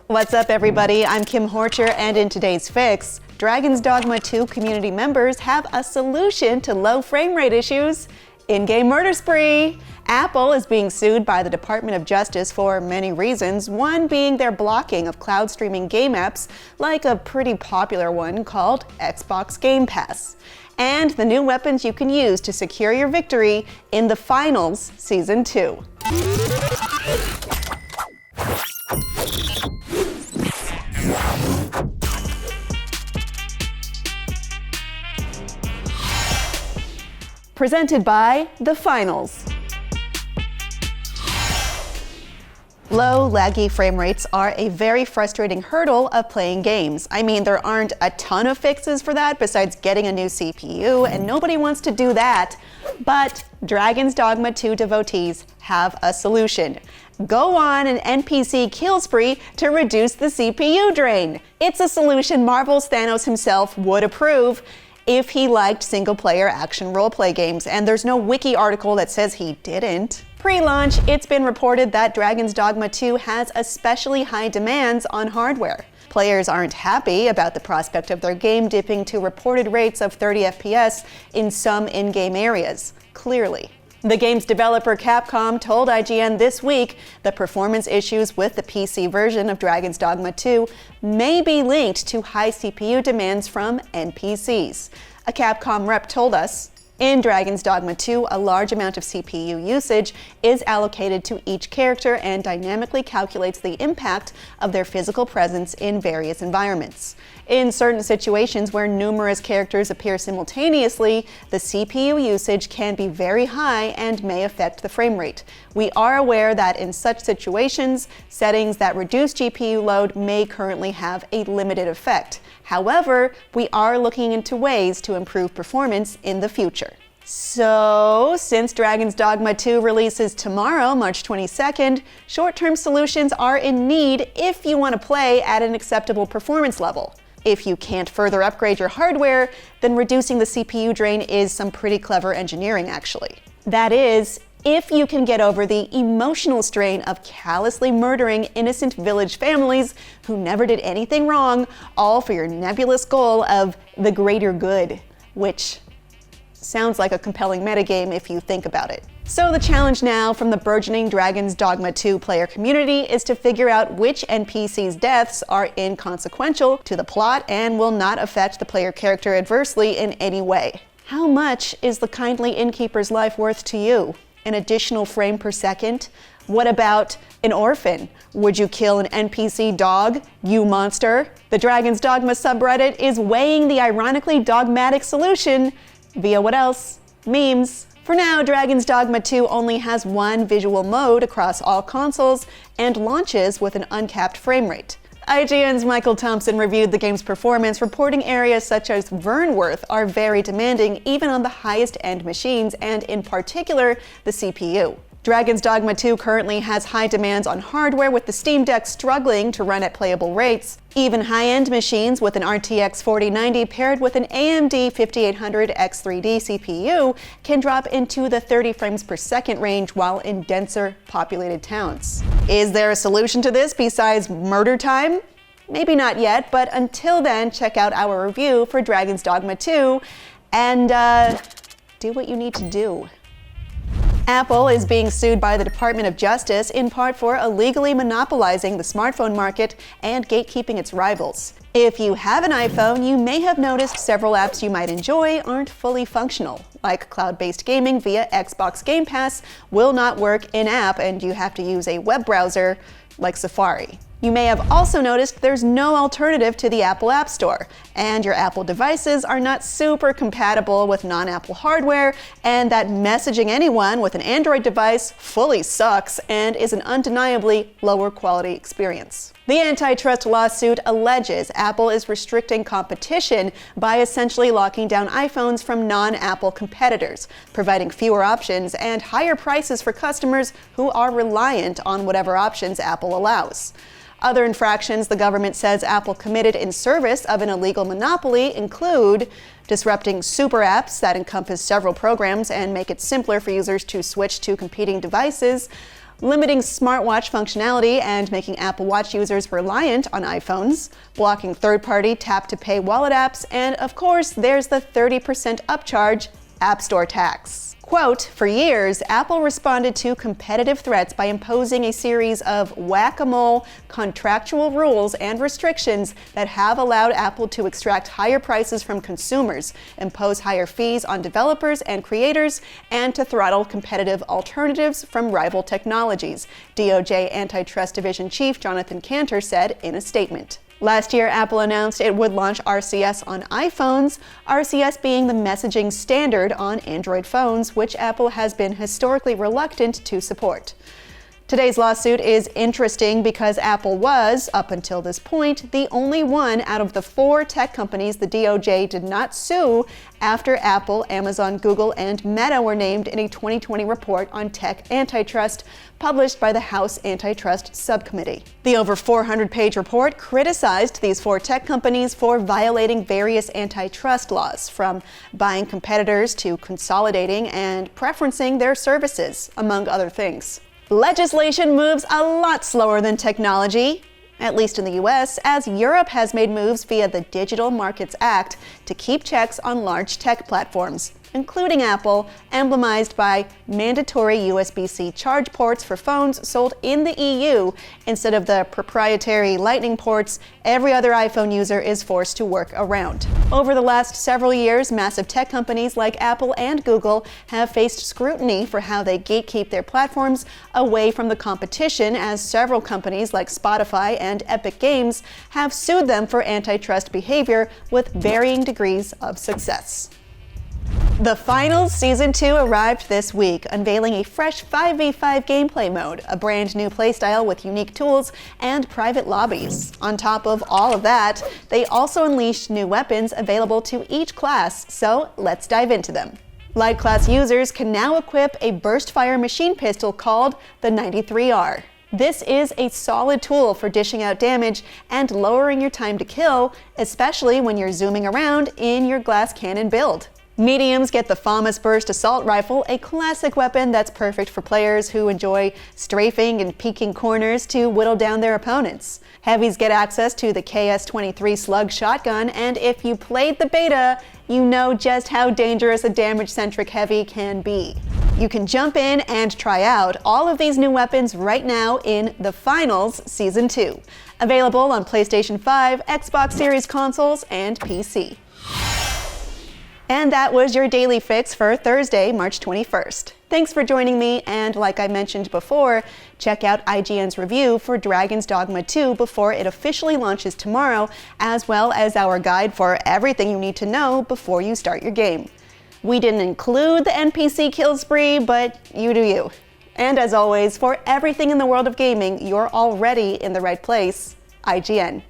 What's up, everybody? I'm Kim Horcher, and in today's fix, Dragon's Dogma 2 community members have a solution to low frame rate issues. In-game murder spree! Apple is being sued by the Department of Justice for many reasons, one being their blocking of cloud streaming game apps, like a pretty popular one called Xbox Game Pass, and the new weapons you can use to secure your victory in the Finals Season 2. Presented by The Finals. Low, laggy frame rates are a very frustrating hurdle of playing games. I mean, there aren't a ton of fixes for that besides getting a new CPU, and nobody wants to do that. But Dragon's Dogma 2 devotees have a solution. Go on an NPC kill spree to reduce the CPU drain. It's a solution Marvel's Thanos himself would approve if he liked single-player action roleplay games, and there's no wiki article that says he didn't. Pre-launch, it's been reported that Dragon's Dogma 2 has especially high demands on hardware. Players aren't happy about the prospect of their game dipping to reported rates of 30 FPS in some in-game areas, clearly. The game's developer Capcom told IGN this week that performance issues with the PC version of Dragon's Dogma 2 may be linked to high CPU demands from NPCs. A Capcom rep told us, in Dragon's Dogma 2, a large amount of CPU usage is allocated to each character and dynamically calculates the impact of their physical presence in various environments. In certain situations where numerous characters appear simultaneously, the CPU usage can be very high and may affect the frame rate. We are aware that in such situations, settings that reduce GPU load may currently have a limited effect. However, we are looking into ways to improve performance in the future. So, since Dragon's Dogma 2 releases tomorrow, March 22nd, short-term solutions are in need if you want to play at an acceptable performance level. If you can't further upgrade your hardware, then reducing the CPU drain is some pretty clever engineering, actually. That is, if you can get over the emotional strain of callously murdering innocent village families who never did anything wrong, all for your nebulous goal of the greater good, which sounds like a compelling metagame if you think about it. So the challenge now from the burgeoning Dragon's Dogma 2 player community is to figure out which NPC's deaths are inconsequential to the plot and will not affect the player character adversely in any way. How much is the kindly innkeeper's life worth to you? An additional frame per second? What about an orphan? Would you kill an NPC dog, you monster? The Dragon's Dogma subreddit is weighing the ironically dogmatic solution via what else? Memes. For now, Dragon's Dogma 2 only has one visual mode across all consoles and launches with an uncapped frame rate. IGN's Michael Thompson reviewed the game's performance, reporting areas such as Vernworth are very demanding even on the highest-end machines, and in particular, the CPU. Dragon's Dogma 2 currently has high demands on hardware, with the Steam Deck struggling to run at playable rates. Even high-end machines with an RTX 4090 paired with an AMD 5800 X3D CPU can drop into the 30 frames per second range while in denser populated towns. Is there a solution to this besides murder time? Maybe not yet, but until then, check out our review for Dragon's Dogma 2 and do what you need to do. Apple is being sued by the Department of Justice in part for illegally monopolizing the smartphone market and gatekeeping its rivals. If you have an iPhone, you may have noticed several apps you might enjoy aren't fully functional, like cloud-based gaming via Xbox Game Pass will not work in-app and you have to use a web browser like Safari. You may have also noticed there's no alternative to the Apple App Store, and your Apple devices are not super compatible with non-Apple hardware, and that messaging anyone with an Android device fully sucks and is an undeniably lower quality experience. The antitrust lawsuit alleges Apple is restricting competition by essentially locking down iPhones from non-Apple competitors, providing fewer options and higher prices for customers who are reliant on whatever options Apple allows. Other infractions the government says Apple committed in service of an illegal monopoly include disrupting super apps that encompass several programs and make it simpler for users to switch to competing devices, limiting smartwatch functionality and making Apple Watch users reliant on iPhones, blocking third-party tap-to-pay wallet apps, and of course, there's the 30% upcharge App Store tax. Quote, for years, Apple responded to competitive threats by imposing a series of whack-a-mole contractual rules and restrictions that have allowed Apple to extract higher prices from consumers, impose higher fees on developers and creators, and to throttle competitive alternatives from rival technologies, DOJ Antitrust Division Chief Jonathan Cantor said in a statement. Last year, Apple announced it would launch RCS on iPhones, RCS being the messaging standard on Android phones, which Apple has been historically reluctant to support. Today's lawsuit is interesting because Apple was, up until this point, the only one out of the 4 tech companies the DOJ did not sue after Apple, Amazon, Google, and Meta were named in a 2020 report on tech antitrust published by the House Antitrust Subcommittee. The over 400-page report criticized these 4 tech companies for violating various antitrust laws, from buying competitors to consolidating and preferencing their services, among other things. Legislation moves a lot slower than technology, at least in the US, as Europe has made moves via the Digital Markets Act to keep checks on large tech platforms, including Apple, emblemized by mandatory USB-C charge ports for phones sold in the EU instead of the proprietary Lightning ports every other iPhone user is forced to work around. Over the last several years, massive tech companies like Apple and Google have faced scrutiny for how they gatekeep their platforms away from the competition, as several companies like Spotify and Epic Games have sued them for antitrust behavior with varying degrees of success. The Finals Season 2 arrived this week, unveiling a fresh 5v5 gameplay mode, a brand new playstyle with unique tools, and private lobbies. On top of all of that, they also unleashed new weapons available to each class, so let's dive into them. Light class users can now equip a burst-fire machine pistol called the 93R. This is a solid tool for dishing out damage and lowering your time to kill, especially when you're zooming around in your glass cannon build. Mediums get the famous Burst Assault Rifle, a classic weapon that's perfect for players who enjoy strafing and peeking corners to whittle down their opponents. Heavies get access to the KS-23 Slug Shotgun, and if you played the beta, you know just how dangerous a damage-centric heavy can be. You can jump in and try out all of these new weapons right now in The Finals Season 2, available on PlayStation 5, Xbox Series consoles, and PC. And that was your Daily Fix for Thursday, March 21st. Thanks for joining me, and like I mentioned before, check out IGN's review for Dragon's Dogma 2 before it officially launches tomorrow, as well as our guide for everything you need to know before you start your game. We didn't include the NPC kill spree, but you do you. And as always, for everything in the world of gaming, you're already in the right place. IGN.